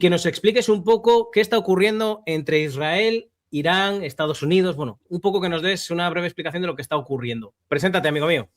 que nos expliques un poco qué está ocurriendo entre Israel, Irán, Estados Unidos. Bueno, un poco que nos des una breve explicación de lo que está ocurriendo. Preséntate, amigo mío.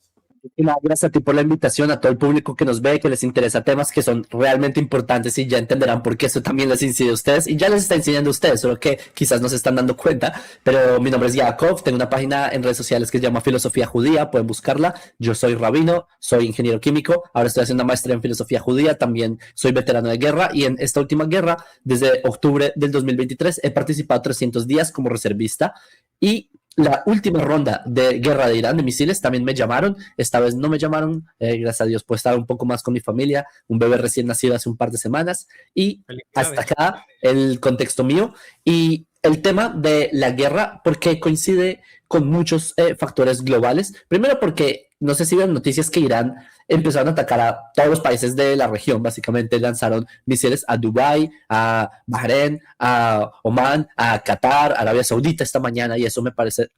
Y nada, gracias a ti por la invitación, a todo el público que nos ve, que les interesa temas que son realmente importantes y ya entenderán por qué eso también les incide a ustedes y ya les está enseñando a ustedes, solo que quizás no se están dando cuenta. Pero mi nombre es Yaakov, tengo una página en redes sociales que se llama Filosofía Judía, pueden buscarla. Yo soy rabino, soy ingeniero químico, ahora estoy haciendo una maestría en filosofía judía, también soy veterano de guerra y en esta última guerra, desde octubre del 2023, he participado 300 días como reservista y la última ronda de guerra de Irán de misiles también me llamaron, esta vez no me llamaron, gracias a Dios puedo estar un poco más con mi familia, un bebé recién nacido hace un par de semanas y hasta acá el contexto mío y el tema de la guerra porque coincide con muchos factores globales. Primero porque no sé si ven noticias que Irán empezaron a atacar a todos los países de la región, básicamente lanzaron misiles a Dubái, a Bahrein, a Omán, a Qatar, Arabia Saudita esta mañana y eso me parece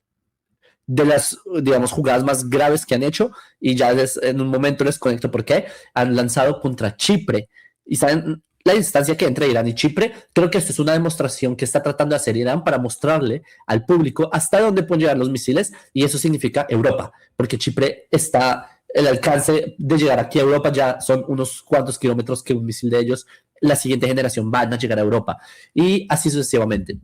de las, digamos, jugadas más graves que han hecho y ya en un momento les conecto por qué. Han lanzado contra Chipre y saben la distancia que entre Irán y Chipre. Creo que esto es una demostración que está tratando de hacer Irán para mostrarle al público hasta dónde pueden llegar los misiles y eso significa Europa, porque Chipre está, el alcance de llegar aquí a Europa ya son unos cuantos kilómetros que un misil de ellos, la siguiente generación van a llegar a Europa y así sucesivamente.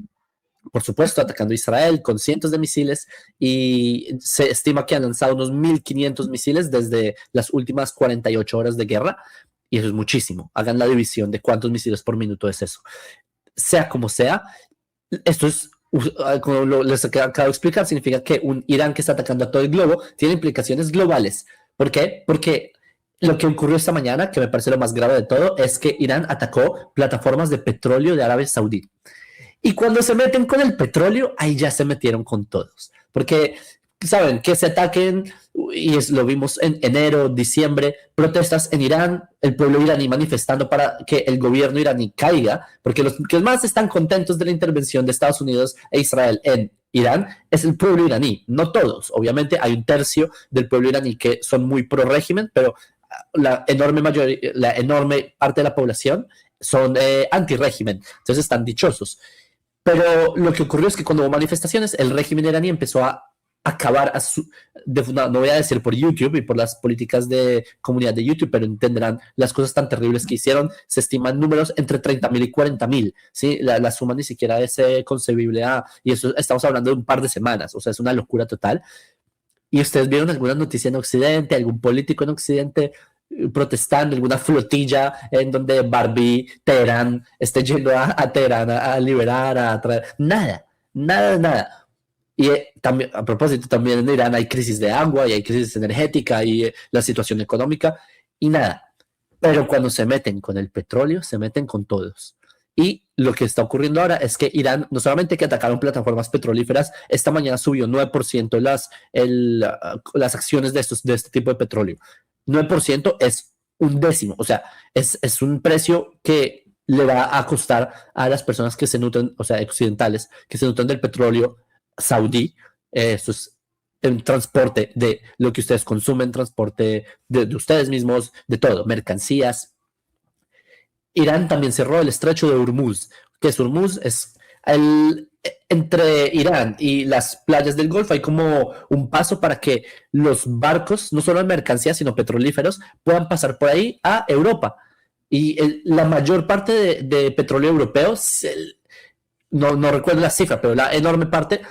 Por supuesto, atacando a Israel con cientos de misiles y se estima que han lanzado unos 1.500 misiles desde las últimas 48 horas de guerra y eso es muchísimo. Hagan la división de cuántos misiles por minuto es eso. Sea como sea, esto es, como les acabo de explicar, significa que un Irán que está atacando a todo el globo tiene implicaciones globales. ¿Por qué? Porque lo que ocurrió esta mañana, que me parece lo más grave de todo, es que Irán atacó plataformas de petróleo de Arabia Saudí. Y cuando se meten con el petróleo, ahí ya se metieron con todos. Porque, ¿saben? Que se ataquen, y lo vimos en enero, diciembre, protestas en Irán, el pueblo iraní manifestando para que el gobierno iraní caiga, porque los que más están contentos de la intervención de Estados Unidos e Israel en Irán es el pueblo iraní, no todos. Obviamente hay un tercio del pueblo iraní que son muy pro régimen, pero la enorme parte de la población son anti-régimen, entonces están dichosos. Pero lo que ocurrió es que cuando hubo manifestaciones, el régimen iraní empezó a acabar, no voy a decir por YouTube y por las políticas de comunidad de YouTube, pero entenderán las cosas tan terribles que hicieron. Se estiman números entre 30.000 y 40.000, ¿sí? La suma ni siquiera es concebible, y eso estamos hablando de un par de semanas, o sea, es una locura total. ¿Y ustedes vieron alguna noticia en Occidente, algún político en Occidente protestando, alguna flotilla en donde Barbie, Teherán, esté yendo a Teherán a liberar, a traer? Nada, nada, nada. Y también, a propósito, también en Irán hay crisis de agua y hay crisis energética y la situación económica y nada. Pero cuando se meten con el petróleo, se meten con todos. Y lo que está ocurriendo ahora es que Irán, no solamente que atacaron plataformas petrolíferas, esta mañana subió 9% las acciones de este tipo de petróleo. 9% es un décimo, o sea, es un precio que le va a costar a las personas que se nutren, o sea, occidentales, que se nutren del petróleo saudí. Esto es en transporte de lo que ustedes consumen, transporte de ustedes mismos, de todo, mercancías. Irán también cerró el estrecho de Hormuz, que es Hormuz, es entre Irán y las playas del Golfo hay como un paso para que los barcos, no solo en mercancías, sino petrolíferos, puedan pasar por ahí a Europa. Y la mayor parte de petróleo europeo, no recuerdo la cifra, pero la enorme parte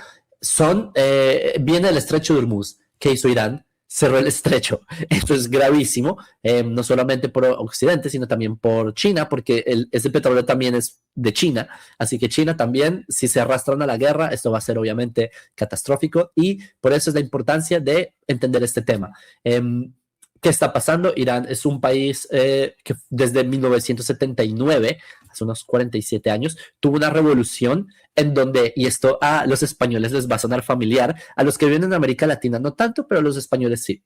viene del estrecho de Hormuz, que hizo Irán. Cerró el estrecho. Esto es gravísimo, no solamente por Occidente, sino también por China, porque ese petróleo también es de China. Así que China también, si se arrastran a la guerra, esto va a ser obviamente catastrófico y por eso es la importancia de entender este tema. ¿Qué está pasando? Irán es un país que desde 1979, hace unos 47 años, tuvo una revolución en donde, y esto a los españoles les va a sonar familiar, a los que viven en América Latina no tanto, pero a los españoles sí.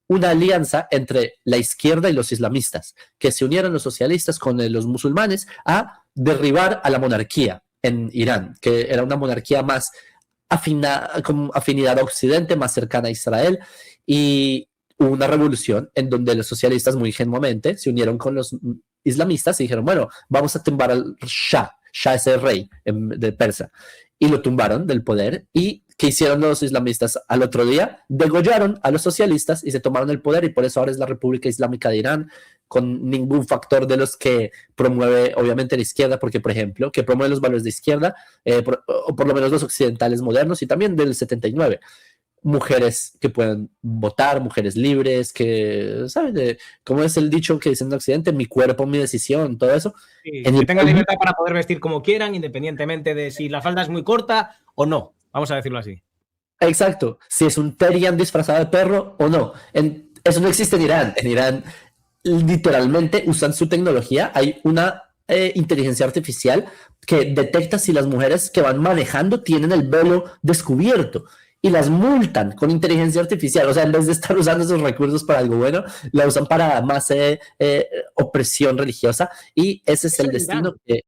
Una alianza entre la izquierda y los islamistas, que se unieron los socialistas con los musulmanes a derribar a la monarquía en Irán, que era una monarquía más con afinidad a Occidente, más cercana a Israel, y hubo una revolución en donde los socialistas muy ingenuamente se unieron con los islamistas y dijeron, bueno, vamos a tumbar al Shah. Shah es el rey de Persa. Y lo tumbaron del poder. ¿Y qué hicieron los islamistas al otro día? Degollaron a los socialistas y se tomaron el poder, y por eso ahora es la República Islámica de Irán, con ningún factor de los que promueve, obviamente, la izquierda, porque, por ejemplo, que promueve los valores de izquierda, o por lo menos los occidentales modernos, y también del 79. Mujeres que puedan votar, mujeres libres, que, ¿saben? ¿Cómo es el dicho que dicen en Occidente? Mi cuerpo, mi decisión, todo eso. Sí, que tengan libertad para poder vestir como quieran, independientemente de si la falda es muy corta o no, vamos a decirlo así. Exacto, si es un Terian disfrazado de perro o no. Eso no existe en Irán. En Irán literalmente usan su tecnología. Hay una inteligencia artificial que detecta si las mujeres que van manejando tienen el velo descubierto y las multan con inteligencia artificial. O sea, en vez de estar usando esos recursos para algo bueno, la usan para más opresión religiosa, y ese es el destino que...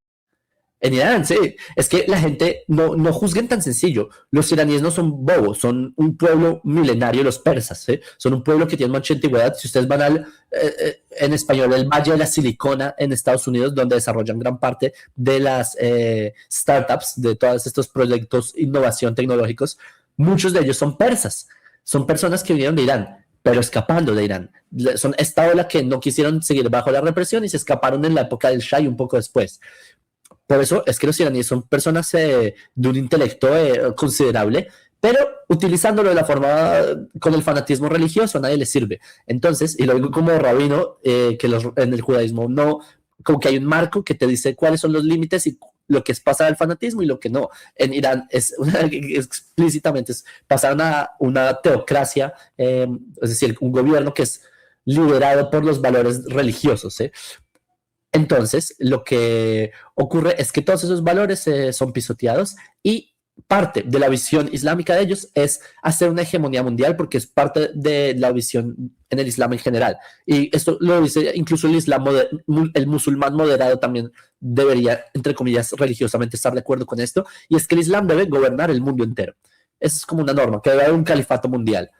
En Irán, sí. Es que la gente no juzguen tan sencillo. Los iraníes no son bobos, son un pueblo milenario, los persas, ¿sí? Son un pueblo que tiene mucha antigüedad. Si ustedes van en español, el Valle de la Silicona en Estados Unidos, donde desarrollan gran parte de las startups, de todos estos proyectos de innovación tecnológicos, muchos de ellos son persas. Son personas que vinieron de Irán, pero escapando de Irán. Son esta ola que no quisieron seguir bajo la represión y se escaparon en la época del Shah y un poco después. Por eso es que los iraníes son personas de un intelecto considerable, pero utilizándolo de la forma con el fanatismo religioso a nadie les sirve. Entonces, y lo digo como rabino, que en el judaísmo no, como que hay un marco que te dice cuáles son los límites y lo que es pasar al fanatismo y lo que no. En Irán explícitamente es pasar a una teocracia, es decir, un gobierno que es liderado por los valores religiosos, ¿eh? Entonces, lo que ocurre es que todos esos valores son pisoteados, y parte de la visión islámica de ellos es hacer una hegemonía mundial, porque es parte de la visión en el Islam en general. Y esto lo dice incluso el musulmán moderado también debería, entre comillas, religiosamente estar de acuerdo con esto, y es que el Islam debe gobernar el mundo entero. Eso es como una norma, que debe haber un califato mundial.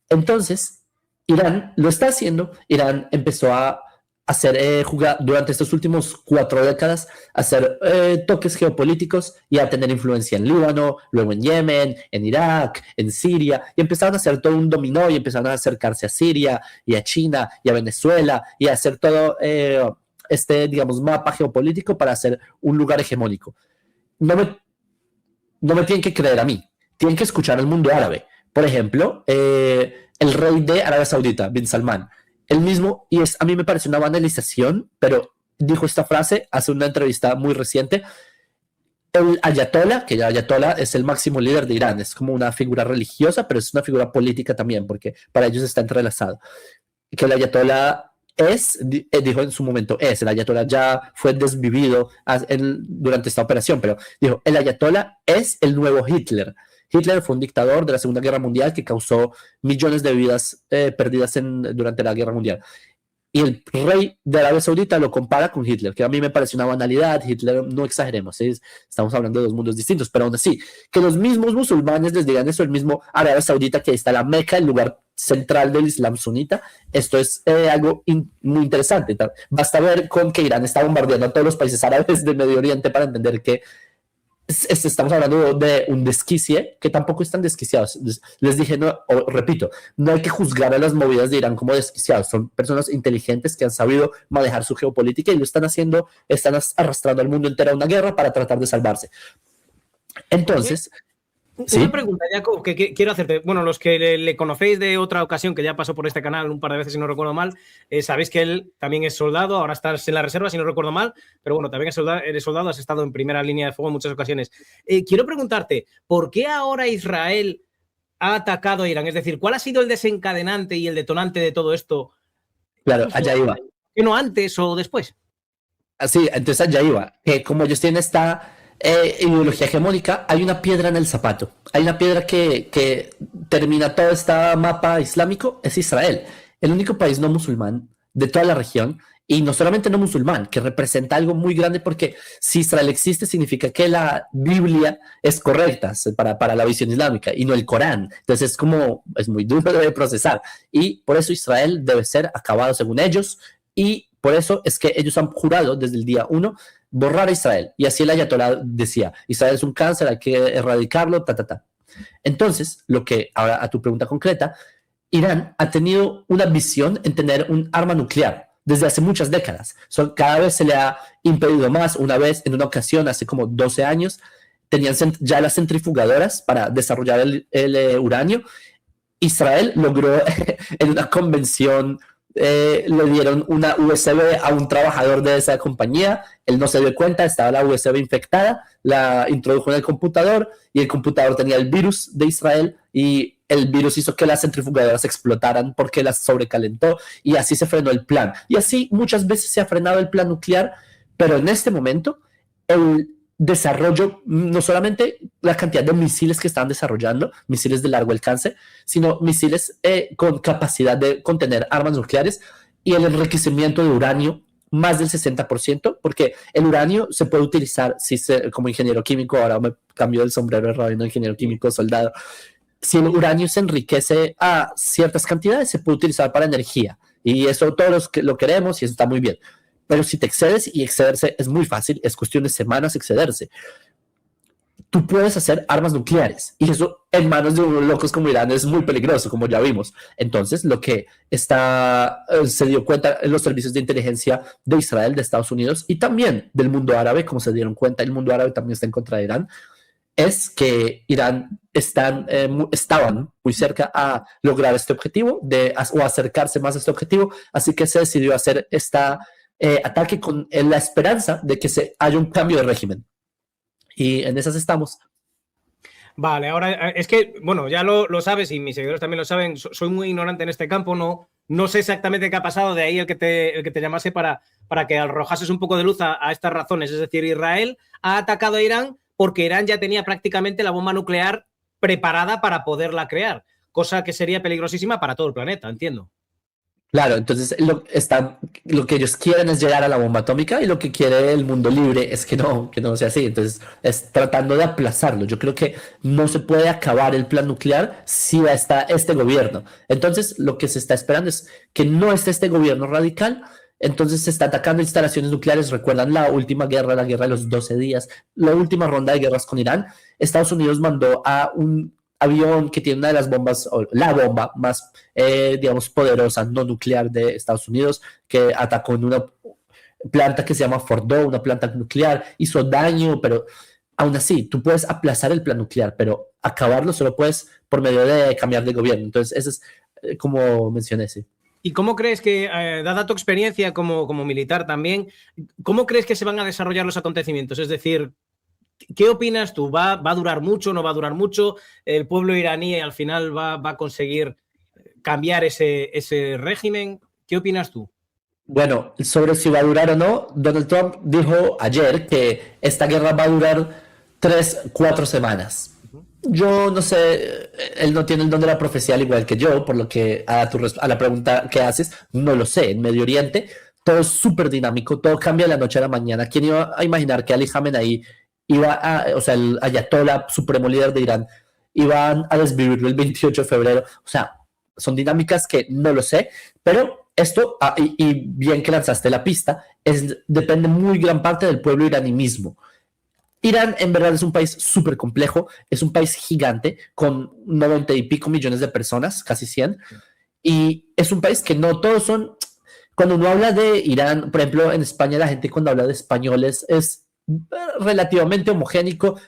Entonces, Irán lo está haciendo. Irán empezó a hacer jugar durante estos últimos 4 décadas, hacer toques geopolíticos y a tener influencia en Líbano, luego en Yemen, en Irak, en Siria, y empezaron a hacer todo un dominó y empezaron a acercarse a Siria y a China y a Venezuela y a hacer todo digamos, mapa geopolítico para hacer un lugar hegemónico. No me tienen que creer a mí, tienen que escuchar al mundo árabe. Por ejemplo, el rey de Arabia Saudita, Bin Salman, el mismo, y a mí me parece una banalización, pero dijo esta frase hace una entrevista muy reciente. El ayatollah, que el ayatollah es el máximo líder de Irán, es como una figura religiosa, pero es una figura política también, porque para ellos está entrelazado. Que el ayatollah dijo en su momento, el ayatollah ya fue desvivido durante esta operación, pero dijo, el ayatollah es el nuevo Hitler. Hitler fue un dictador de la Segunda Guerra Mundial que causó millones de vidas perdidas durante la Guerra Mundial. Y el rey de Arabia Saudita lo compara con Hitler, que a mí me parece una banalidad. Hitler, no exageremos, ¿sí? Estamos hablando de dos mundos distintos, pero aún así, que los mismos musulmanes les digan eso, el mismo Arabia Saudita, que está la Meca, el lugar central del Islam sunita, esto es algo muy interesante. Basta ver con que Irán está bombardeando a todos los países árabes del Medio Oriente para entender que estamos hablando de un desquicie, que tampoco están desquiciados. Les dije, repito, no hay que juzgar a las movidas de Irán como desquiciados. Son personas inteligentes que han sabido manejar su geopolítica y lo están haciendo, están arrastrando al mundo entero a una guerra para tratar de salvarse. Entonces... ¿Sí? Una pregunta, Jacob, que quiero hacerte. Bueno, los que le conocéis de otra ocasión, que ya pasó por este canal un par de veces, si no recuerdo mal, sabéis que él también es soldado, ahora estás en la reserva, si no recuerdo mal, pero bueno, también eres soldado, has estado en primera línea de fuego en muchas ocasiones. Quiero preguntarte, ¿por qué ahora Israel ha atacado a Irán? Es decir, ¿cuál ha sido el desencadenante y el detonante de todo esto? Claro, allá iba. ¿Que no antes o después? Sí, entonces allá iba. Como ellos tienen esta... ideología hegemónica, hay una piedra en el zapato. Hay una piedra que termina todo este mapa islámico, es Israel. El único país no musulmán de toda la región, y no solamente no musulmán, que representa algo muy grande, porque si Israel existe significa que la Biblia es correcta para la visión islámica y no el Corán. Entonces es muy duro de procesar, y por eso Israel debe ser acabado según ellos, y por eso es que ellos han jurado desde el día 1 borrar a Israel. Y así el ayatolá decía, Israel es un cáncer, hay que erradicarlo, Entonces, ahora a tu pregunta concreta, Irán ha tenido una visión en tener un arma nuclear desde hace muchas décadas. Cada vez se le ha impedido más. Una vez, en una ocasión, hace como 12 años, tenían ya las centrifugadoras para desarrollar el uranio. Israel logró en una convención, le dieron una USB a un trabajador de esa compañía, él no se dio cuenta, estaba la USB infectada, la introdujo en el computador y el computador tenía el virus de Israel, y el virus hizo que las centrifugadoras explotaran porque las sobrecalentó, y así se frenó el plan. Y así muchas veces se ha frenado el plan nuclear, pero en este momento el desarrollo, no solamente la cantidad de misiles que están desarrollando, misiles de largo alcance, sino misiles con capacidad de contener armas nucleares, y el enriquecimiento de uranio más del 60%, porque el uranio se puede utilizar como ingeniero químico. Ahora me cambio el sombrero de rabino, ingeniero químico, soldado. Si el uranio se enriquece a ciertas cantidades, se puede utilizar para energía, y eso todos lo queremos, y eso está muy bien. Pero si te excedes, y excederse es muy fácil, es cuestión de semanas excederse, tú puedes hacer armas nucleares, y eso en manos de unos locos como Irán es muy peligroso, como ya vimos. Entonces, lo que se dio cuenta en los servicios de inteligencia de Israel, de Estados Unidos y también del mundo árabe, como se dieron cuenta, el mundo árabe también está en contra de Irán, es que Irán estaban muy cerca a lograr este objetivo o acercarse más a este objetivo, así que se decidió hacer ataque con la esperanza de que haya un cambio de régimen. Y en esas estamos. Vale, ahora es que, bueno, ya lo sabes, y mis seguidores también lo saben, soy muy ignorante en este campo, no sé exactamente qué ha pasado, de ahí el que te llamase para que arrojases un poco de luz a estas razones. Es decir, Israel ha atacado a Irán porque Irán ya tenía prácticamente la bomba nuclear preparada para poderla crear, cosa que sería peligrosísima para todo el planeta, entiendo. Claro, entonces lo que ellos quieren es llegar a la bomba atómica, y lo que quiere el mundo libre es que no sea así. Entonces es tratando de aplazarlo. Yo creo que no se puede acabar el plan nuclear si está este gobierno. Entonces lo que se está esperando es que no esté este gobierno radical. Entonces se está atacando instalaciones nucleares. Recuerdan la última guerra, la guerra de los 12 días, la última ronda de guerras con Irán. Estados Unidos mandó a un avión que tiene una de las bombas, o la bomba más, digamos, poderosa, no nuclear de Estados Unidos, que atacó en una planta que se llama Fordow, una planta nuclear, hizo daño, pero aún así, tú puedes aplazar el plan nuclear, pero acabarlo solo puedes por medio de cambiar de gobierno. Entonces, eso es como mencioné, sí. ¿Y cómo crees que, dada tu experiencia como militar también, cómo crees que se van a desarrollar los acontecimientos? Es decir, ¿qué opinas tú? ¿Va a durar mucho? ¿No va a durar mucho? ¿El pueblo iraní al final va a conseguir cambiar ese régimen? ¿Qué opinas tú? Bueno, sobre si va a durar o no, Donald Trump dijo ayer que esta guerra va a durar 3-4 semanas. Yo no sé, él no tiene el don de la profecía al igual que yo, por lo que a la pregunta que haces, no lo sé. En Medio Oriente todo es súper dinámico, todo cambia de la noche a la mañana. ¿Quién iba a imaginar que Ali Khamenei o sea, el ayatolá supremo líder de Irán, iban a desvivirlo el 28 de febrero? O sea, son dinámicas que no lo sé, pero esto, y bien que lanzaste la pista, depende muy gran parte del pueblo iraní mismo. Irán en verdad es un país súper complejo, es un país gigante con 90 y pico millones de personas, casi 100, y es un país que no todos son. Cuando uno habla de Irán, por ejemplo, en España la gente cuando habla de españoles es relativamente homogéneo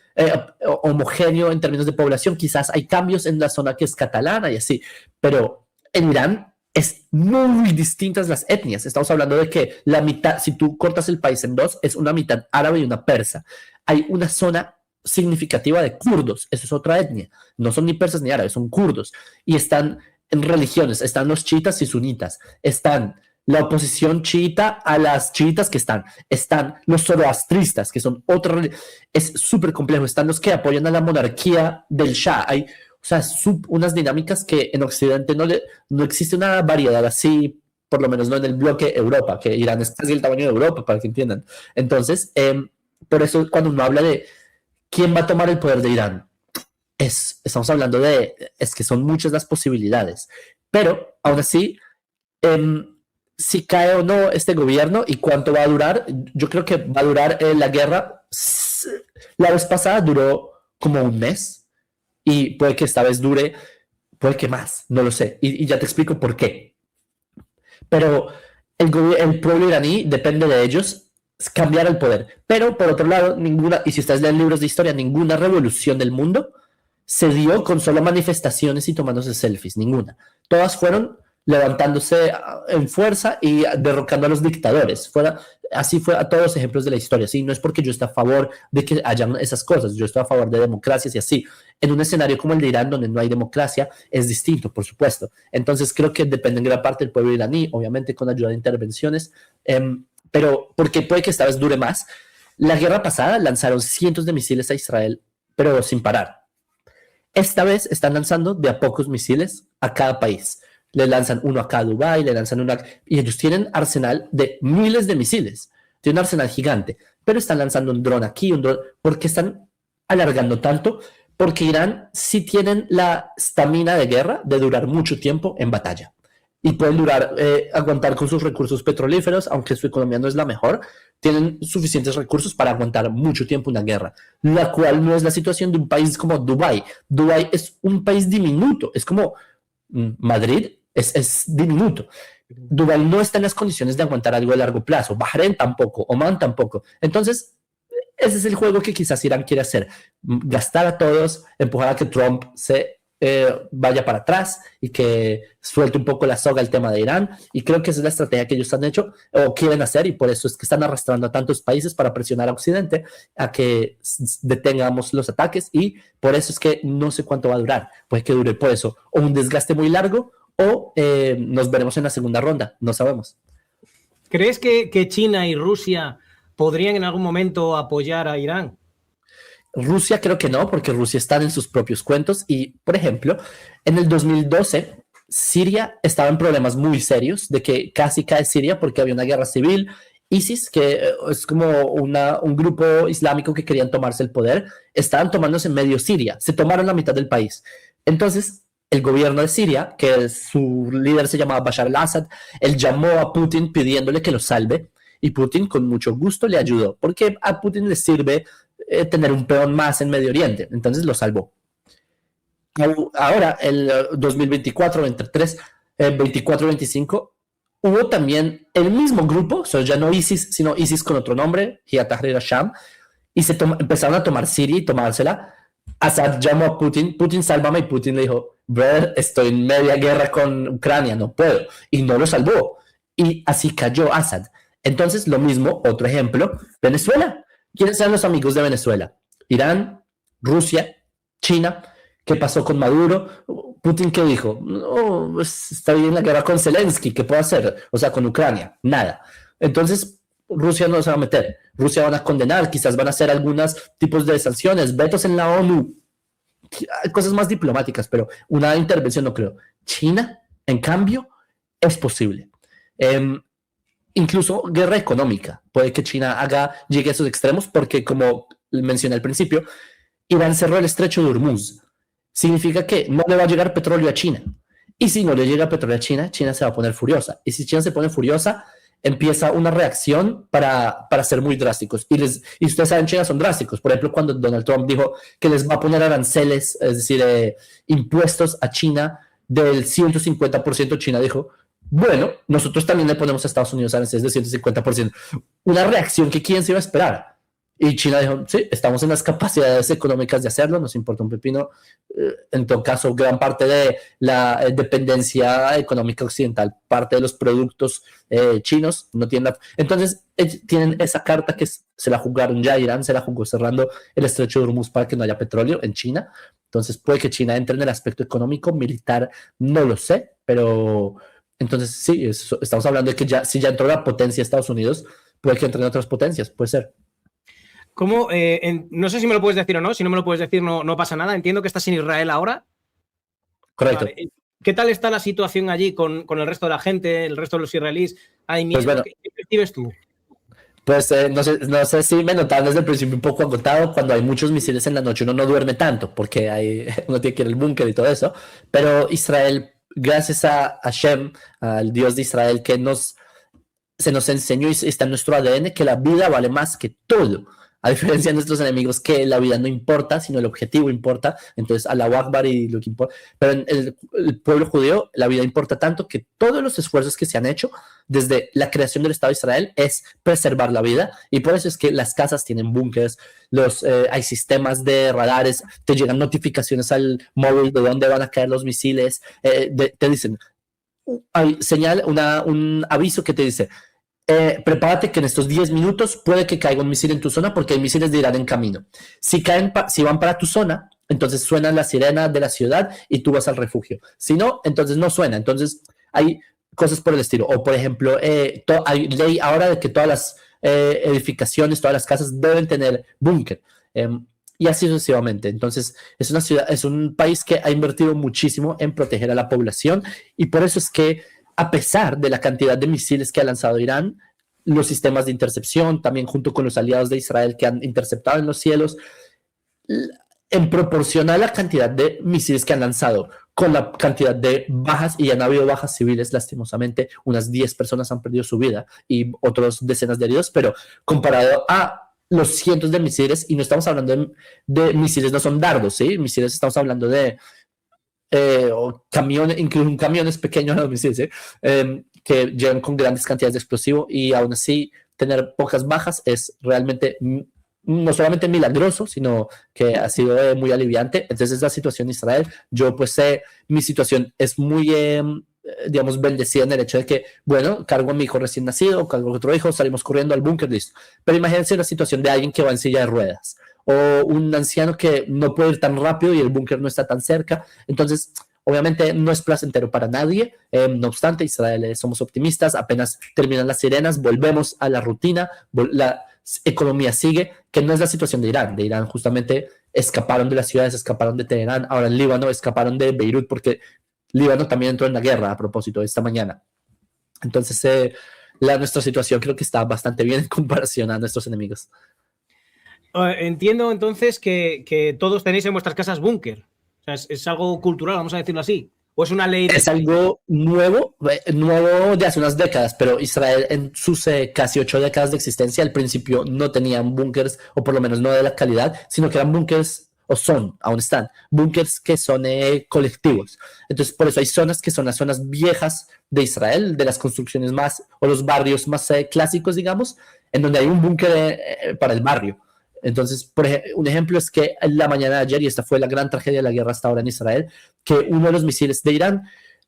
en términos de población. Quizás hay cambios en la zona que es catalana y así, pero en Irán es muy distintas las etnias. Estamos hablando de que la mitad, si tú cortas el país en dos, es una mitad árabe y una persa. Hay una zona significativa de kurdos, eso es otra etnia, no son ni persas ni árabes, son kurdos, y están en religiones, están los chiitas y sunitas, están la oposición chiita a las chiitas que están los zoroastristas, que son otra, es súper complejo, están los que apoyan a la monarquía del Shah. Hay, o sea, unas dinámicas que en Occidente no existe una variedad así por lo menos no en el bloque Europa, que Irán es casi el tamaño de Europa, para que entiendan. Entonces, por eso cuando uno habla de quién va a tomar el poder de Irán, estamos hablando es que son muchas las posibilidades, pero aún así, si cae o no este gobierno y cuánto va a durar, yo creo que va a durar la guerra. La vez pasada duró como un mes y puede que esta vez dure, puede que más, no lo sé, y ya te explico por qué. Pero el pueblo iraní depende de ellos cambiar el poder. Pero por otro lado, y si ustedes leen libros de historia, ninguna revolución del mundo se dio con solo manifestaciones y tomándose selfies, ninguna. Todas fueron levantándose en fuerza y derrocando a los dictadores. Así fue a todos los ejemplos de la historia. ¿Sí? No es porque yo esté a favor de que hayan esas cosas, yo estoy a favor de democracias y así. En un escenario como el de Irán, donde no hay democracia, es distinto, por supuesto. Entonces creo que depende en gran parte del pueblo iraní, obviamente con ayuda de intervenciones, pero porque puede que esta vez dure más. La guerra pasada lanzaron cientos de misiles a Israel, pero sin parar. Esta vez están lanzando de a pocos misiles a cada país. Le lanzan uno acá a Dubái, le lanzan uno acá, y ellos tienen arsenal de miles de misiles. Tienen un arsenal gigante, pero están lanzando un dron aquí, un dron, porque están alargando tanto, porque Irán sí tienen la estamina de guerra de durar mucho tiempo en batalla. Y pueden aguantar con sus recursos petrolíferos, aunque su economía no es la mejor, tienen suficientes recursos para aguantar mucho tiempo una guerra, la cual no es la situación de un país como Dubái. Dubái es un país diminuto, es como Madrid, es diminuto. Dubái no está en las condiciones de aguantar algo a largo plazo, Bahrein tampoco, Oman tampoco. Entonces, ese es el juego que quizás Irán quiere hacer, gastar a todos, empujar a que Trump se vaya para atrás y que suelte un poco la soga el tema de Irán, y creo que esa es la estrategia que ellos han hecho o quieren hacer, y por eso es que están arrastrando a tantos países para presionar a Occidente a que detengamos los ataques, y por eso es que no sé cuánto va a durar, puede que dure por eso o un desgaste muy largo o nos veremos en la segunda ronda, no sabemos. ¿Crees que China y Rusia podrían en algún momento apoyar a Irán? Rusia creo que no, porque Rusia está en sus propios cuentos y, por ejemplo, en el 2012 Siria estaba en problemas muy serios de que casi cae Siria porque había una guerra civil. ISIS, que es como un grupo islámico que querían tomarse el poder, estaban tomándose medio Siria, se tomaron la mitad del país. Entonces, el gobierno de Siria, que su líder se llamaba Bashar al-Assad, él llamó a Putin pidiéndole que lo salve, y Putin con mucho gusto le ayudó, porque a Putin le sirve tener un peón más en Medio Oriente, entonces lo salvó. Ahora, el 2024, 23, 24, 25, hubo también el mismo grupo, ya no ISIS, sino ISIS con otro nombre, Jihad Tahrir al-Sham, y empezaron a tomar Siria y tomársela. Assad llamó a Putin, Putin sálvame, y Putin le dijo, brother, estoy en media guerra con Ucrania, no puedo, y no lo salvó, y así cayó Assad. Entonces, lo mismo, otro ejemplo, Venezuela. ¿Quiénes eran los amigos de Venezuela? Irán, Rusia, China. ¿Qué pasó con Maduro? Putin, ¿qué dijo? No, pues está bien la guerra con Zelensky, ¿qué puede hacer? O sea, con Ucrania, nada. Entonces, Rusia no se va a meter. Rusia van a condenar, quizás van a hacer algunos tipos de sanciones, vetos en la ONU, cosas más diplomáticas, pero una intervención no creo. China, en cambio, es posible. Incluso guerra económica. Puede que China llegue a esos extremos porque, como mencioné al principio, Irán cerró el estrecho de Hormuz. Significa que no le va a llegar petróleo a China. Y si no le llega petróleo a China, China se va a poner furiosa. Y si China se pone furiosa, empieza una reacción para ser muy drásticos. Y ustedes saben, China son drásticos. Por ejemplo, cuando Donald Trump dijo que les va a poner aranceles, es decir, impuestos a China del 150%, China dijo, bueno, nosotros también le ponemos a Estados Unidos aranceles del 150%. Una reacción que quién se iba a esperar. Y China dijo, sí, estamos en las capacidades económicas de hacerlo, nos importa un pepino. En todo caso, gran parte de la dependencia económica occidental, parte de los productos chinos, no tienen Entonces, tienen esa carta que se la jugaron ya. Irán se la jugó cerrando el estrecho de Hormuz para que no haya petróleo en China. Entonces, puede que China entre en el aspecto económico, militar, no lo sé, pero entonces sí, estamos hablando de que si ya entró la potencia de Estados Unidos, puede que entren otras potencias, puede ser. ¿Cómo? No sé si me lo puedes decir o no. Si no me lo puedes decir, no pasa nada. Entiendo que estás en Israel ahora. Correcto. Vale. ¿Qué tal está la situación allí con el resto de la gente, el resto de los israelíes? ¿Hay miedo? Pues bueno, ¿Qué percibes tú? pues no sé si me notaron desde el principio un poco agotado. Cuando hay muchos misiles en la noche uno no duerme tanto porque uno tiene que ir al búnker y todo eso. Pero Israel, gracias a Hashem, al Dios de Israel, se nos enseñó y está en nuestro ADN que la vida vale más que todo. A diferencia de nuestros enemigos, que la vida no importa, sino el objetivo importa. Entonces, Allahu Akbar y lo que importa. Pero en el pueblo judío, la vida importa tanto que todos los esfuerzos que se han hecho desde la creación del Estado de Israel es preservar la vida. Y por eso es que las casas tienen búnkers, hay sistemas de radares, te llegan notificaciones al móvil de dónde van a caer los misiles. Te dicen, hay señal, un aviso que te dice, prepárate que en estos 10 minutos puede que caiga un misil en tu zona porque hay misiles de Irán en camino. Si van para tu zona, entonces suena la sirena de la ciudad y tú vas al refugio. Si no, entonces no suena. Entonces hay cosas por el estilo. O por ejemplo, hay ley ahora de que todas las edificaciones, todas las casas deben tener búnker. Y así sucesivamente. Entonces, es un país que ha invertido muchísimo en proteger a la población y por eso es que a pesar de la cantidad de misiles que ha lanzado Irán, los sistemas de intercepción, también junto con los aliados de Israel que han interceptado en los cielos, en proporción a la cantidad de misiles que han lanzado, con la cantidad de bajas, y han habido bajas civiles, lastimosamente, unas 10 personas han perdido su vida y otros decenas de heridos, pero comparado a los cientos de misiles, y no estamos hablando de misiles, no son dardos, ¿sí? Misiles estamos hablando de o camiones, incluso un camiones pequeños a los misiles, que llegan con grandes cantidades de explosivo y aún así tener pocas bajas es realmente no solamente milagroso, sino que ha sido muy aliviante. Entonces es la situación en Israel. Yo pues mi situación es muy, digamos, bendecida en el hecho de que, bueno, cargo a mi hijo recién nacido, cargo a otro hijo, salimos corriendo al búnker, listo. Pero imagínense la situación de alguien que va en silla de ruedas o un anciano que no puede ir tan rápido y el búnker no está tan cerca. Entonces, obviamente no es placentero para nadie. No obstante, Israel, somos optimistas. Apenas terminan las sirenas, volvemos a la rutina. La economía sigue, que no es la situación de Irán. De Irán justamente escaparon de las ciudades, escaparon de Teherán. Ahora en Líbano escaparon de Beirut porque Líbano también entró en la guerra a propósito esta mañana. Entonces, nuestra situación creo que está bastante bien en comparación a nuestros enemigos. Entiendo entonces que todos tenéis en vuestras casas búnker. O sea, es algo cultural, vamos a decirlo así. ¿O es una ley? Es algo nuevo de hace unas décadas, pero Israel en sus casi 8 décadas de existencia, al principio no tenían búnkers, o por lo menos no de la calidad, sino que eran búnkers, aún están, búnkers que son colectivos. Entonces, por eso hay zonas que son las zonas viejas de Israel, de las construcciones más, o los barrios más clásicos, digamos, en donde hay un búnker para el barrio. Entonces, un ejemplo es que la mañana de ayer, y esta fue la gran tragedia de la guerra hasta ahora en Israel, que uno de los misiles de Irán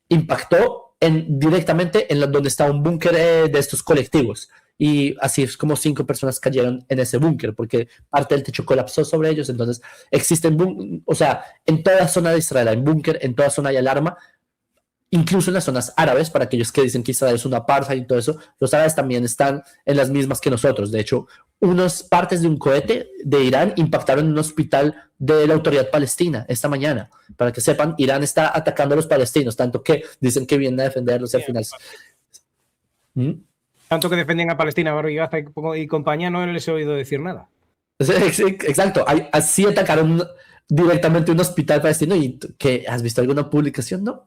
impactó directamente en donde está un búnker de estos colectivos. Y así es como 5 personas cayeron en ese búnker, porque parte del techo colapsó sobre ellos. Entonces, existen, o sea, en toda zona de Israel hay búnker, en toda zona hay alarma. Incluso en las zonas árabes, para aquellos que dicen que Israel es una apartheid y todo eso, los árabes también están en las mismas que nosotros. De hecho, unas partes de un cohete de Irán impactaron en un hospital de la autoridad palestina esta mañana. Para que sepan, Irán está atacando a los palestinos, tanto que dicen que vienen a defenderlos al final. Tanto que defendían a Palestina, Barry Gaza y compañía, no les he oído decir nada. Exacto, así atacaron directamente un hospital palestino. ¿Y que has visto alguna publicación? No.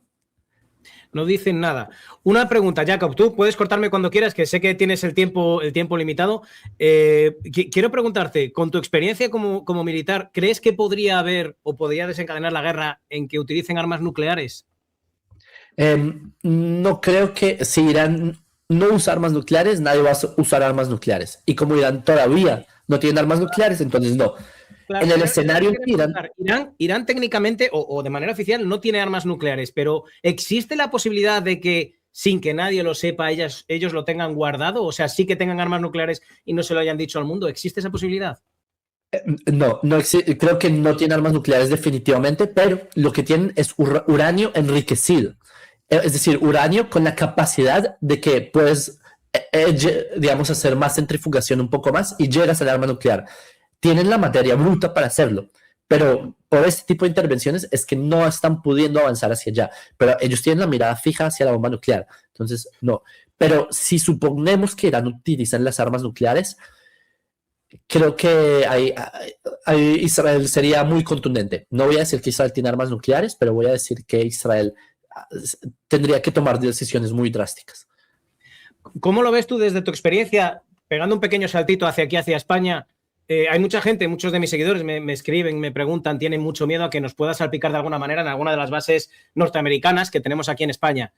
No dicen nada. Una pregunta, Jacob, tú puedes cortarme cuando quieras, que sé que tienes el tiempo limitado. Quiero preguntarte, con tu experiencia como militar, ¿crees que podría haber o podría desencadenar la guerra en que utilicen armas nucleares? No creo que si Irán no usa armas nucleares, nadie va a usar armas nucleares. Y como Irán todavía no tiene armas nucleares, entonces no. Claro, en el escenario de Irán técnicamente o de manera oficial no tiene armas nucleares, pero ¿existe la posibilidad de que sin que nadie lo sepa ellos lo tengan guardado? O sea, sí que tengan armas nucleares y no se lo hayan dicho al mundo. ¿Existe esa posibilidad? No creo que no tienen armas nucleares definitivamente, pero lo que tienen es uranio enriquecido. Es decir, uranio con la capacidad de que puedes, digamos, hacer más centrifugación un poco más y llegas al arma nuclear. Tienen la materia bruta para hacerlo, pero por este tipo de intervenciones es que no están pudiendo avanzar hacia allá, pero ellos tienen la mirada fija hacia la bomba nuclear, entonces no. Pero si suponemos que Irán utiliza las armas nucleares, creo que Israel sería muy contundente. No voy a decir que Israel tiene armas nucleares, pero voy a decir que Israel tendría que tomar decisiones muy drásticas. ¿Cómo lo ves tú desde tu experiencia, pegando un pequeño saltito hacia aquí, hacia España? Hay mucha gente, muchos de mis seguidores me escriben, me preguntan, tienen mucho miedo a que nos pueda salpicar de alguna manera en alguna de las bases norteamericanas que tenemos aquí en España.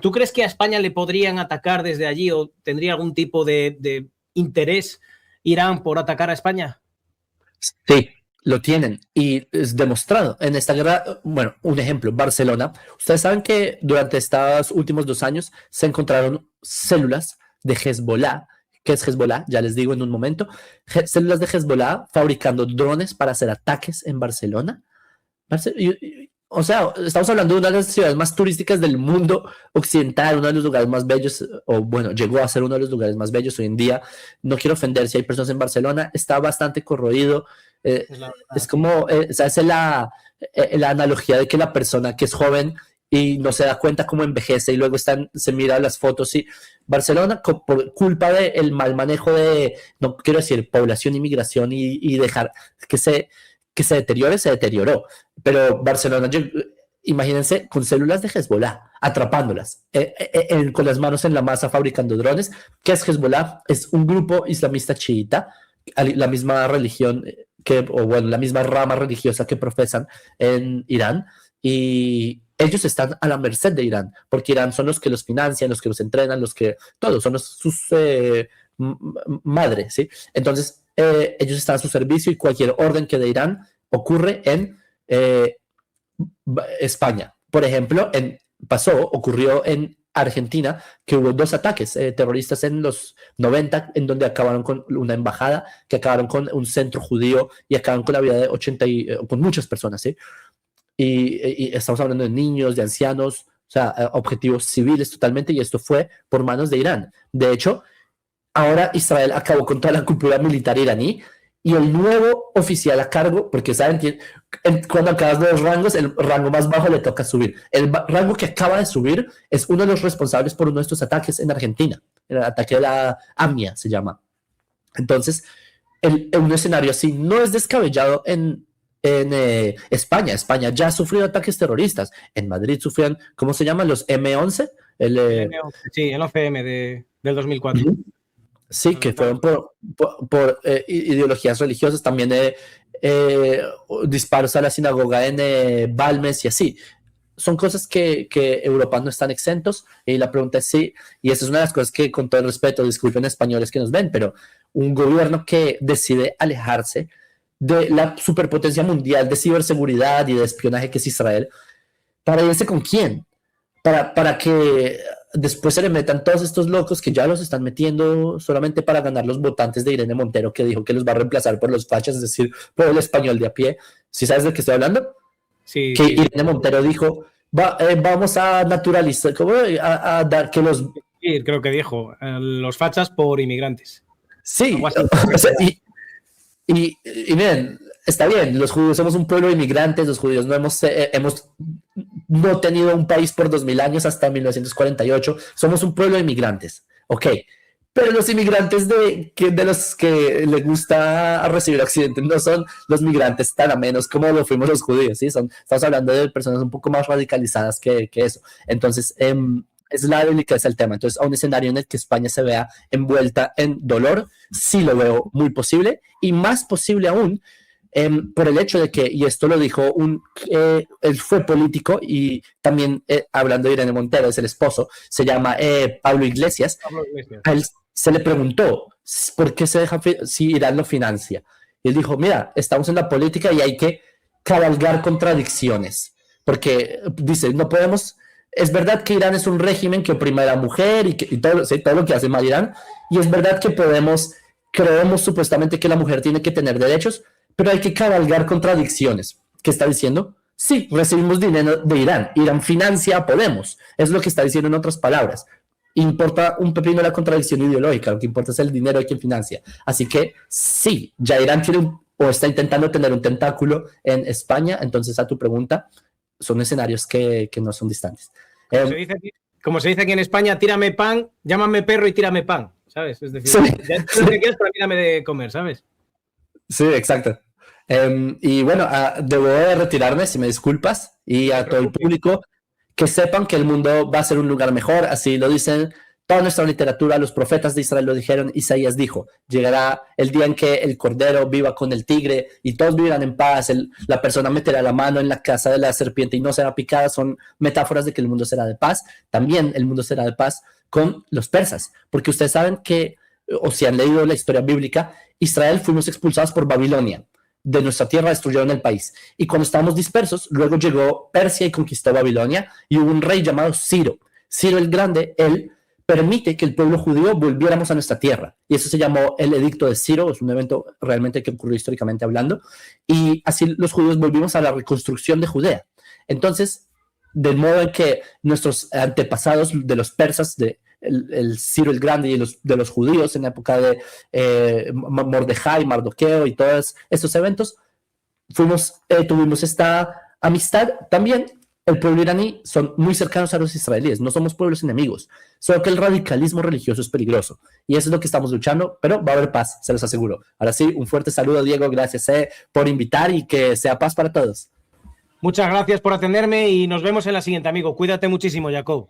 ¿Tú crees que a España le podrían atacar desde allí o tendría algún tipo de interés Irán por atacar a España? Sí, lo tienen y es demostrado en esta guerra. Bueno, un ejemplo, Barcelona. Ustedes saben que durante estos últimos 2 años se encontraron células de Hezbollah. ¿Qué es Hezbollah? Ya les digo en un momento. Células de Hezbollah fabricando drones para hacer ataques en Barcelona. O sea, estamos hablando de una de las ciudades más turísticas del mundo occidental, uno de los lugares más bellos, o bueno, llegó a ser uno de los lugares más bellos hoy en día. No quiero ofender si hay personas en Barcelona, está bastante corroído. Es como, o sea, es la analogía de que la persona que es joven y no se da cuenta cómo envejece y luego se mira las fotos y Barcelona por culpa del mal manejo de, no quiero decir población, inmigración y dejar que se deteriore, se deterioró. Pero Barcelona, imagínense, con células de Hezbollah, atrapándolas, con las manos en la masa fabricando drones. ¿Qué es Hezbollah? Es un grupo islamista chiita, la misma religión o bueno, la misma rama religiosa que profesan en Irán, y ellos están a la merced de Irán, porque Irán son los que los financian, los que los entrenan, todos son sus madres, ¿sí? Entonces, ellos están a su servicio y cualquier orden que de Irán ocurre en España. Por ejemplo, ocurrió en Argentina que hubo 2 ataques terroristas en los 90 en donde acabaron con una embajada, que acabaron con un centro judío y acabaron con la vida de con muchas personas, ¿sí? Y estamos hablando de niños, de ancianos, o sea, objetivos civiles totalmente, y esto fue por manos de Irán. De hecho, ahora Israel acabó con toda la cúpula militar iraní y el nuevo oficial a cargo, porque saben que cuando acabas de los rangos, el rango más bajo le toca subir. El rango que acaba de subir es uno de los responsables por uno de estos ataques en Argentina, el ataque de la AMIA se llama. Entonces, un escenario así no es descabellado en España. España ya ha sufrido ataques terroristas. En Madrid sufrían, ¿cómo se llaman? Los M11. Sí, el 11M del 2004. Sí, que fueron por ideologías religiosas, también disparos a la sinagoga en Balmes y así. Son cosas que Europa no están exentos, y la pregunta es sí, y esa es una de las cosas que, con todo el respeto, disculpen españoles que nos ven, pero un gobierno que decide alejarse de la superpotencia mundial de ciberseguridad y de espionaje que es Israel, ¿para irse con quién? Para que después se le metan todos estos locos que ya los están metiendo solamente para ganar los votantes de Irene Montero, que dijo que los va a reemplazar por los fachas, es decir, por el español de a pie. ¿Sí sabes de qué estoy hablando? Sí. Que Irene Montero dijo, vamos a naturalizar, a dar que los... Sí, creo que dijo, los fachas por inmigrantes. Sí, o sea, y miren, está bien, los judíos somos un pueblo de inmigrantes, los judíos no hemos no tenido un país por 2000 años hasta 1948, somos un pueblo de inmigrantes, ok, pero los inmigrantes de los que les gusta recibir Occidente no son los migrantes tan amenos como lo fuimos los judíos, ¿sí? Estamos hablando de personas un poco más radicalizadas que eso, entonces es la delicadeza del tema. Entonces, a un escenario en el que España se vea envuelta en dolor, sí lo veo muy posible, y más posible aún por el hecho de que, y esto lo dijo él fue político y también hablando de Irene Montero, es el esposo, se llama Pablo Iglesias. A él se le preguntó por qué se deja, si Irán lo financia. Y él dijo, mira, estamos en la política y hay que cabalgar contradicciones, porque dice, no podemos... Es verdad que Irán es un régimen que oprime a la mujer y todo, ¿sí? Todo lo que hace mal Irán. Y es verdad que creemos supuestamente que la mujer tiene que tener derechos, pero hay que cabalgar contradicciones. ¿Qué está diciendo? Sí, recibimos dinero de Irán. Irán financia a Podemos. Es lo que está diciendo en otras palabras. Importa un pepino la contradicción ideológica. Lo que importa es el dinero de quien financia. Así que sí, ya Irán tiene o está intentando tener un tentáculo en España. Entonces, a tu pregunta, son escenarios que no son distantes. Como se dice aquí en España, tírame pan, llámame perro y tírame pan, ¿sabes? Es decir, sí, ya tú lo que quieres, pero tírame de comer, ¿sabes? sí, exacto. Y bueno, debo de retirarme, si me disculpas, y a todo el público, que sepan que el mundo va a ser un lugar mejor, así lo dicen toda nuestra literatura, los profetas de Israel lo dijeron, Isaías dijo, llegará el día en que el cordero viva con el tigre y todos vivirán en paz, la persona meterá la mano en la casa de la serpiente y no será picada, son metáforas de que el mundo será de paz. También el mundo será de paz con los persas, porque ustedes saben que, o si han leído la historia bíblica, Israel fuimos expulsados por Babilonia. De nuestra tierra destruyeron el país. Y cuando estábamos dispersos, luego llegó Persia y conquistó Babilonia y hubo un rey llamado Ciro. Ciro el Grande, él permite que el pueblo judío volviéramos a nuestra tierra. Y eso se llamó el Edicto de Ciro, es un evento realmente que ocurrió históricamente hablando. Y así los judíos volvimos a la reconstrucción de Judea. Entonces, del modo en que nuestros antepasados de los persas, el Ciro el Grande y de los judíos en la época de Mordejai, Mardoqueo y todos estos eventos, tuvimos esta amistad. También el pueblo iraní son muy cercanos a los israelíes, no somos pueblos enemigos, solo que el radicalismo religioso es peligroso y eso es lo que estamos luchando, pero va a haber paz, se los aseguro. Ahora sí, un fuerte saludo, Diego, gracias por invitar y que sea paz para todos. Muchas gracias por atenderme y nos vemos en la siguiente, amigo. Cuídate muchísimo, Jacob.